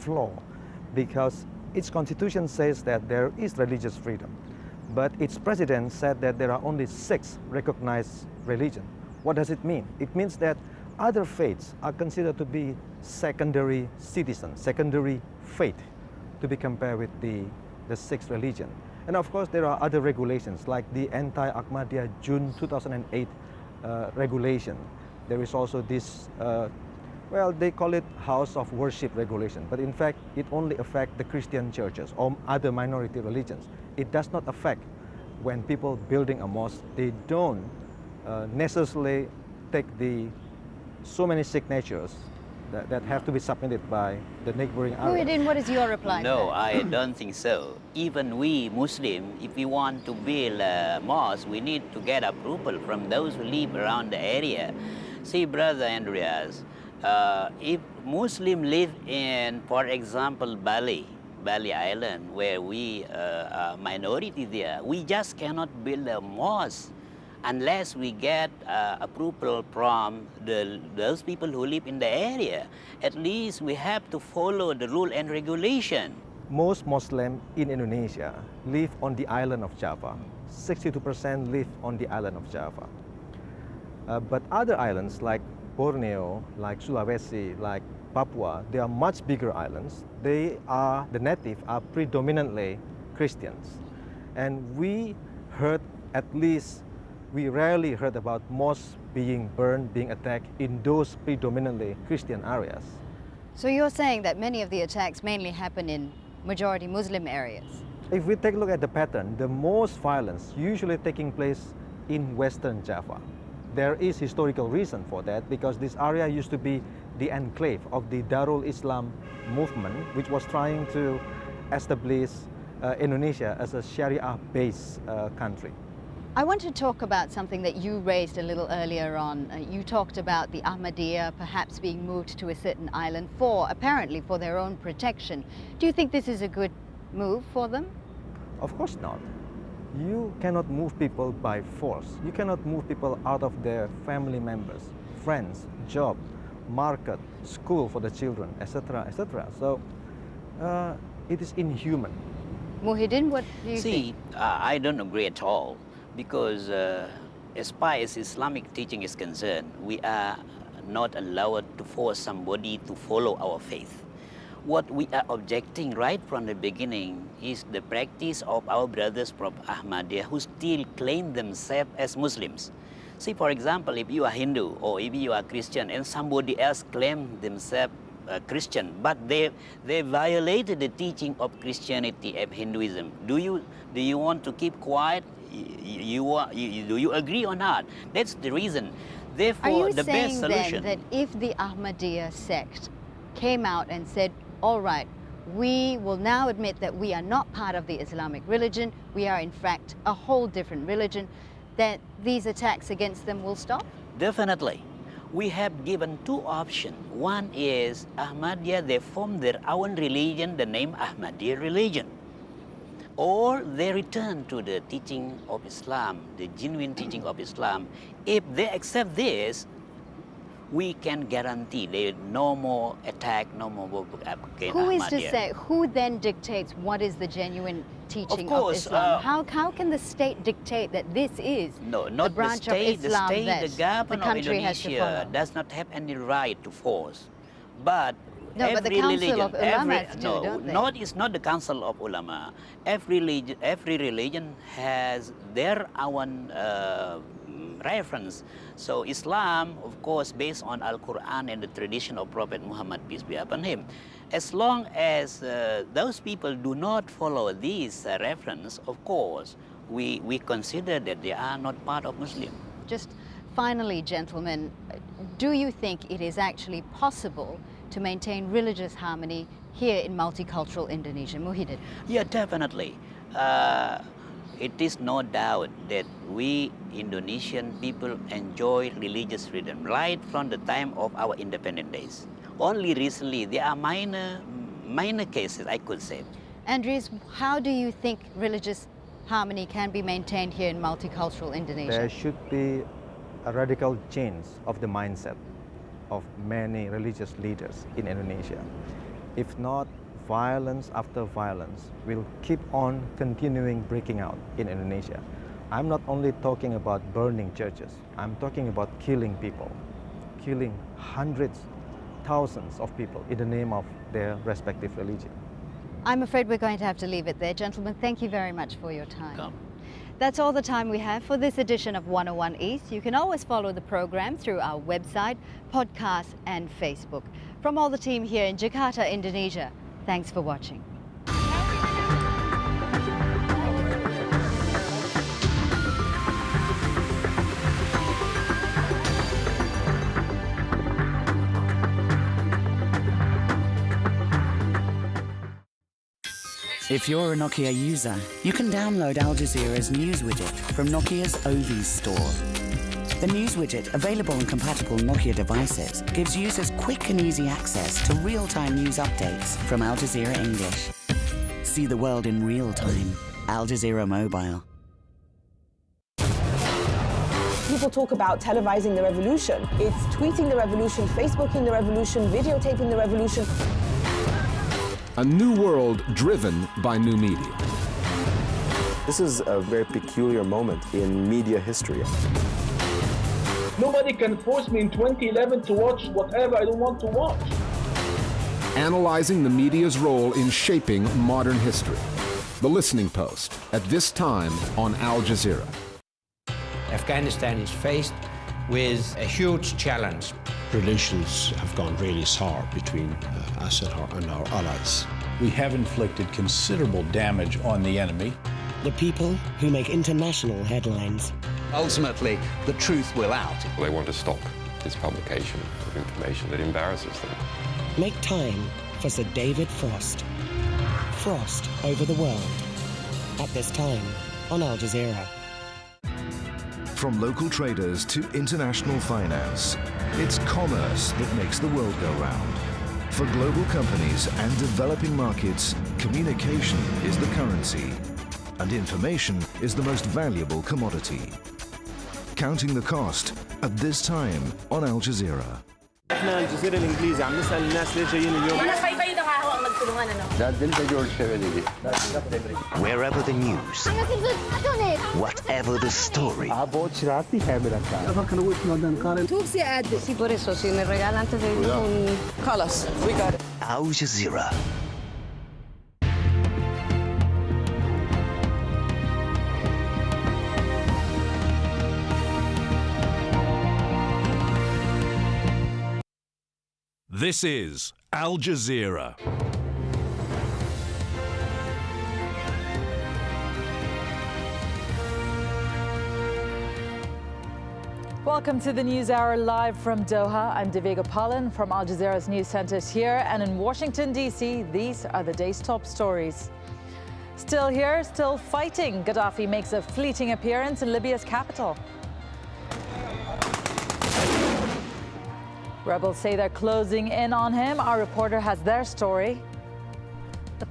flaw because its constitution says that there is religious freedom, but its president said that there are only 6 recognized religions. What does it mean? It means that other faiths are considered to be secondary citizens, secondary faith, to be compared with the 6th religion. And of course, there are other regulations like the anti-Ahmadiyya June 2008 regulation. There is also this, well, they call it house of worship regulation, but in fact, it only affects the Christian churches or other minority religions. It does not affect when people building a mosque, they don't necessarily take so many signatures that have to be submitted by the neighboring areas. Muhyiddin, what is your reply? No, I don't think so. Even we Muslims, if we want to build a mosque, we need to get approval from those who live around the area. See, Brother Andreas, if Muslims live in, for example, Bali Island, where we are minority there, we just cannot build a mosque unless we get approval from those people who live in the area. At least we have to follow the rule and regulation. Most Muslims in Indonesia live on the island of Java. 62% live on the island of Java. But other islands like Borneo, like Sulawesi, like Papua, they are much bigger islands. The native are predominantly Christians. And we rarely heard about mosques being burned, being attacked in those predominantly Christian areas. So you're saying that many of the attacks mainly happen in majority Muslim areas? If we take a look at the pattern, the most violence usually taking place in Western Java. There is historical reason for that because this area used to be the enclave of the Darul Islam movement, which was trying to establish Indonesia as a Sharia-based country. I want to talk about something that you raised a little earlier on. You talked about the Ahmadiyya perhaps being moved to a certain island apparently for their own protection. Do you think this is a good move for them? Of course not. You cannot move people by force. You cannot move people out of their family members, friends, job, market, school for the children, etc., etc. So it is inhuman. Muhyiddin, what do you think? See, I don't agree at all. Because as far as Islamic teaching is concerned, we are not allowed to force somebody to follow our faith. What we are objecting right from the beginning is the practice of our brothers from Ahmadiyya who still claim themselves as Muslims. See, for example, if you are Hindu or if you are Christian and somebody else claim themselves Christian, but they violated the teaching of Christianity and Hinduism. Do you want to keep quiet? Do you agree or not? That's the reason. Therefore, the best solution. Are you saying then that if the Ahmadiyya sect came out and said, all right, we will now admit that we are not part of the Islamic religion, we are in fact a whole different religion, that these attacks against them will stop? Definitely. We have given 2 options. One is Ahmadiyya, they form their own religion, the name Ahmadiyya religion. Or they return to the teaching of Islam, the genuine teaching of Islam. If they accept this, we can guarantee there no more attack, no more war against Ahmadiyya. Who is to say, who then dictates what is the genuine teaching of Islam? How can the state dictate that this is the branch of Islam that the country has to follow? Does not have any right to force. But no, but the Council of Ulama don't they? It's not the Council of Ulama. Every religion has their own reference. So Islam, of course, based on Al-Quran and the tradition of Prophet Muhammad, peace be upon him. As long as those people do not follow these reference, of course, we consider that they are not part of Muslim. Just finally, gentlemen, do you think it is actually possible to maintain religious harmony here in multicultural Indonesia? Muhyiddin. Yeah, definitely. It is no doubt that we Indonesian people enjoy religious freedom right from the time of our independent days. Only recently there are minor cases, I could say. Andries, how do you think religious harmony can be maintained here in multicultural Indonesia? There should be a radical change of the mindset of many religious leaders in Indonesia. If not, violence after violence will keep on continuing breaking out in Indonesia. I'm not only talking about burning churches, I'm talking about killing people, killing hundreds, thousands of people in the name of their respective religion. I'm afraid we're going to have to leave it there. Gentlemen, thank you very much for your time. Come. That's all the time we have for this edition of 101 East. You can always follow the program through our website, podcast and Facebook. From all the team here in Jakarta, Indonesia, thanks for watching. If you're a Nokia user, you can download Al Jazeera's News widget from Nokia's Ovis store. The News widget, available on compatible Nokia devices, gives users quick and easy access to real-time news updates from Al Jazeera English. See the world in real time. Al Jazeera Mobile. People talk about televising the revolution. It's tweeting the revolution, Facebooking the revolution, videotaping the revolution. A new world driven by new media. This is a very peculiar moment in media history. Nobody can force me in 2011 to watch whatever I don't want to watch. Analyzing the media's role in shaping modern history. The Listening Post, at this time on Al Jazeera. Afghanistan is faced with a huge challenge. Relations have gone really sour between us and our allies. We have inflicted considerable damage on the enemy. The people who make international headlines. Ultimately, the truth will out. They want to stop this publication of information that embarrasses them. Make time for Sir David Frost. Frost over the world. At this time on Al Jazeera. From local traders to international finance, it's commerce that makes the world go round. For global companies and developing markets, communication is the currency, and information is the most valuable commodity. Counting the cost at this time on Al Jazeera. احنا الجزيرة الإنجليزية عم نسأل الناس ليش جايين اليوم. Wherever the news, whatever the story. Carlos, we got it. Al Jazeera. This is Al Jazeera. Welcome to the News Hour live from Doha. I'm Devega Palan from Al Jazeera's news centers here, and in Washington, D.C., these are the day's top stories. Still here, still fighting. Gaddafi makes a fleeting appearance in Libya's capital. Rebels say they're closing in on him. Our reporter has their story. The